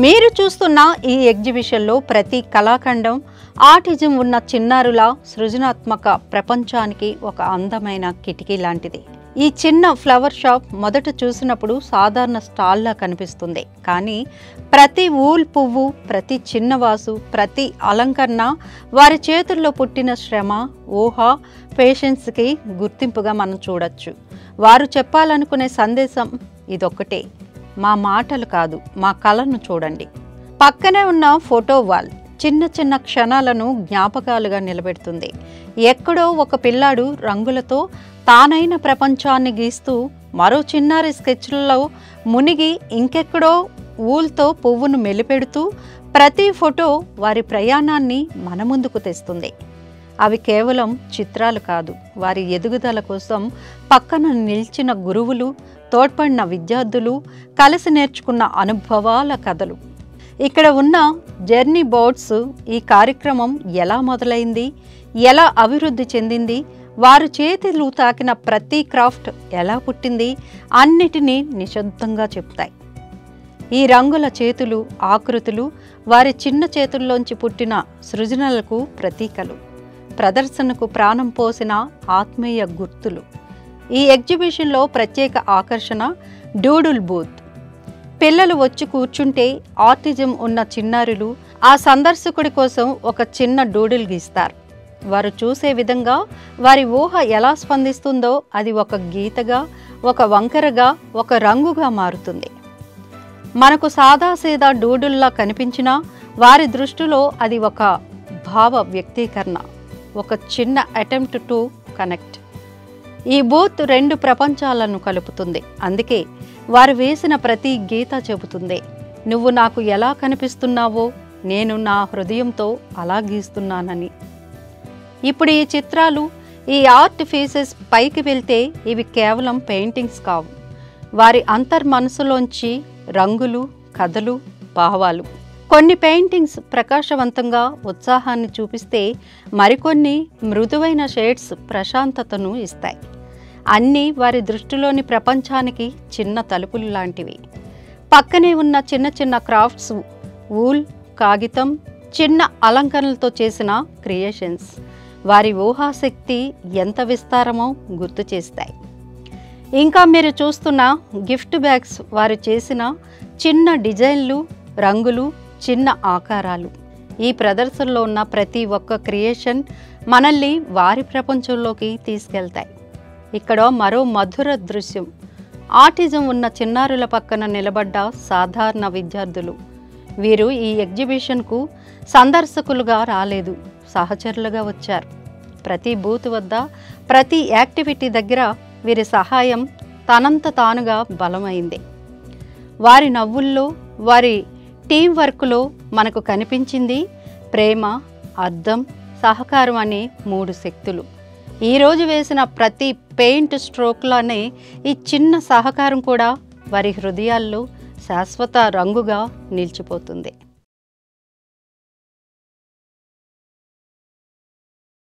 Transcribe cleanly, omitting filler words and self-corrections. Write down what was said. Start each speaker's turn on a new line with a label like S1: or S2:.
S1: మీరు చూస్తున్న ఈ ఎగ్జిబిషన్లో ప్రతి కళాఖండం ఆటిజం ఉన్న చిన్నారుల సృజనాత్మక ప్రపంచానికి ఒక అందమైన కిటికీ లాంటిది. ఈ చిన్న ఫ్లవర్ షాప్ మొదట చూసినప్పుడు సాధారణ స్టాల్లా కనిపిస్తుంది. కానీ ప్రతి ఊల్ పువ్వు, ప్రతి చిన్న వాసు, ప్రతి అలంకరణ వారి చేతుల్లో పుట్టిన శ్రమ, ఊహ, పేషెన్స్కి గుర్తింపుగా మనం చూడొచ్చు. వారు చెప్పాలనుకునే సందేశం ఇదొక్కటే: మా మాటలు కాదు, మా కళను చూడండి. పక్కనే ఉన్న ఫోటో వాల్ చిన్న చిన్న క్షణాలను జ్ఞాపకాలుగా నిలబెడుతుంది. ఎక్కడో ఒక పిల్లాడు రంగులతో తానైన ప్రపంచాన్ని గీస్తూ, మరో చిన్నారి స్కెచ్లలో మునిగి, ఇంకెక్కడో ఊల్తో పువ్వును మెలిపెడుతూ, ప్రతి ఫోటో వారి ప్రయాణాన్ని మన ముందుకు తెస్తుంది. అవి కేవలం చిత్రాలు కాదు, వారి ఎదుగుదల కోసం పక్కన నిలిచిన గురువులు, తోడ్పడిన విద్యార్థులు, కలిసి నేర్చుకున్న అనుభవాల కథలు. ఇక్కడ ఉన్న జర్నీ బోర్డ్స్ ఈ కార్యక్రమం ఎలా మొదలైంది, ఎలా అభివృద్ధి చెందింది, వారు చేతులు తాకిన ప్రతి క్రాఫ్ట్ ఎలా పుట్టింది అన్నిటినీ నిశ్శబ్దంగా చెప్తాయి. ఈ రంగుల చేతులు, ఆకృతులు వారి చిన్న చేతుల్లోంచి పుట్టిన సృజనలకు ప్రతీకలు, ప్రదర్శనకు ప్రాణం పోసిన ఆత్మీయ గుర్తులు. ఈ ఎగ్జిబిషన్లో ప్రత్యేక ఆకర్షణ డూడుల్ బూత్. పిల్లలు వచ్చి కూర్చుంటే ఆటిజం ఉన్న చిన్నారులు ఆ సందర్శకుడి కోసం ఒక చిన్న డూడుల్ గీస్తారు. వారు చూసే విధంగా వారి ఊహ ఎలా స్పందిస్తుందో అది ఒక గీతగా, ఒక వంకరగా, ఒక రంగుగా మారుతుంది. మనకు సాదాసీదా డూడుల్లా కనిపించినా వారి దృష్టిలో అది ఒక భావ వ్యక్తీకరణ, ఒక చిన్న అటెంప్ట్ టు కనెక్ట్. ఈ బూత్ రెండు ప్రపంచాలను కలుపుతుంది. అందుకే వారు వేసిన ప్రతి గీత చెబుతుంది: నువ్వు నాకు ఎలా కనిపిస్తున్నావో నేను నా హృదయంతో అలా గీస్తున్నానని. ఇప్పుడు ఈ చిత్రాలు, ఈ ఆర్ట్ పీసెస్ పైకి వెళ్తే ఇవి కేవలం పెయింటింగ్స్ కావు, వారి అంతర్మనసులోంచి రంగులు, కథలు, భావాలు. కొన్ని పెయింటింగ్స్ ప్రకాశవంతంగా ఉత్సాహాన్ని చూపిస్తే, మరికొన్ని మృదువైన షేడ్స్ ప్రశాంతతను ఇస్తాయి. అన్నీ వారి దృష్టిలోని ప్రపంచానికి చిన్న తలుపులు లాంటివి. పక్కనే ఉన్న చిన్న చిన్న క్రాఫ్ట్స్, వూల్, కాగితం, చిన్న అలంకరణలతో చేసిన క్రియేషన్స్ వారి ఊహాశక్తి ఎంత విస్తారమో గుర్తు చేస్తాయి. ఇంకా మీరు చూస్తున్న గిఫ్ట్ బ్యాగ్స్ వారు చేసిన చిన్న డిజైన్లు, రంగులు, చిన్న ఆకారాలు. ఈ ప్రదర్శనలో ఉన్న ప్రతి ఒక్క క్రియేషన్ మనల్ని వారి ప్రపంచంలోకి తీసుకెళ్తాయి. ఇక్కడ మరో మధుర దృశ్యం: ఆటిజం ఉన్న చిన్నారుల పక్కన నిలబడ్డ సాధారణ విద్యార్థులు. వీరు ఈ ఎగ్జిబిషన్కు సందర్శకులుగా రాలేదు, సహచరులుగా వచ్చారు. ప్రతి బూత్ వద్ద, ప్రతి యాక్టివిటీ దగ్గర వీరి సహాయం తనంత తానుగా బలమైంది. వారి నవ్వుల్లో, వారి టీం వర్క్లో మనకు కనిపించింది ప్రేమ, అర్థం, సహకారం అనే మూడు శక్తులు. ఈరోజు వేసిన ప్రతి పెయింట్ స్ట్రోక్లోనే ఈ చిన్న సహకారం కూడా వారి హృదయాల్లో శాశ్వత రంగుగా నిలిచిపోతుంది.